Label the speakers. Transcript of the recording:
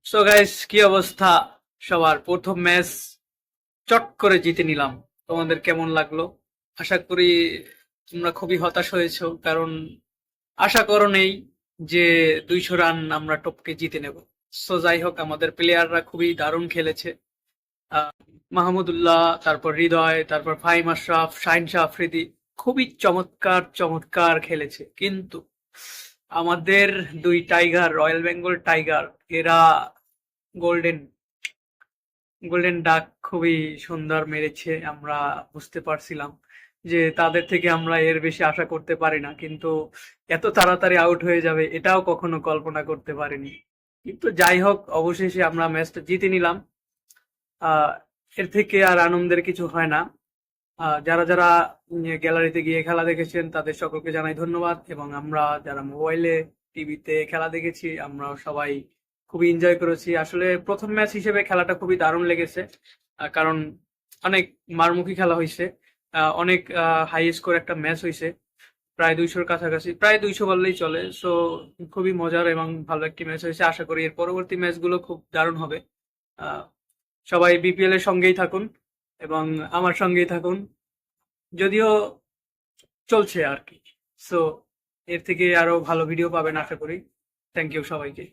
Speaker 1: So guys, কি অবস্থা সবার? প্রথম ম্যাচ চট করে জিতে নিলাম। তোমাদের কেমন লাগলো? আশা করি তোমরা খুবই হতাশ হয়েছো, কারণ আশা করো নেই যে 200 রান আমরা টপকে জিতে নেব। সো যাই হোক, আমাদের প্লেয়াররা খুবই দারুণ খেলেছে। আহ, মাহমুদুল্লাহ, তারপর হৃদয়, তারপর ফাহিম আশরাফ, শাহিন শাহ আফ্রিদি খুবই চমৎকার চমৎকার খেলেছে। কিন্তু আমাদের দুই টাইগার, রয়্যাল বেঙ্গল টাইগার, এরা গোল্ডেন গোল্ডেন ডাক খুবই সুন্দর মেরেছে। আমরা বুঝতে পারছিলাম যে তাদের থেকে আমরা এর বেশি আশা করতে পারি না, কিন্তু এত তাড়াতাড়ি আউট হয়ে যাবে এটাও কখনো কল্পনা করতে পারিনি। কিন্তু যাই হোক, অবশেষে আমরা ম্যাচটা জিতে নিলাম। আহ এর থেকে আর আনন্দের কিছু হয় না। যারা যারা গ্যালারিতে গিয়ে খেলা দেখেছেন তাদের সকলকে জানাই ধন্যবাদ, এবং আমরা যারা মোবাইলে টিভিতে খেলা দেখেছি আমরা সবাই খুবই এনজয় করেছি। আসলে প্রথম ম্যাচ হিসেবে খেলাটা খুবই দারুণ লেগেছে, কারণ অনেক মারমুখী খেলা হয়েছে। অনেক হাই স্কোর একটা ম্যাচ হয়েছে, প্রায় 200-র কাছাকাছি, প্রায় 200 বললেই চলে। সো খুবই মজার এবং ভালো একটি ম্যাচ হয়েছে। আশা করি এর পরবর্তী ম্যাচগুলো খুব দারুণ হবে। আহ, সবাই বিপিএল এর সঙ্গেই থাকুন এবং আমার সঙ্গেই থাকুন, যদিও চলছে আর কি। সো এর থেকে আরো ভালো ভিডিও পাবেন আশা করি। থ্যাংক ইউ সবাইকে।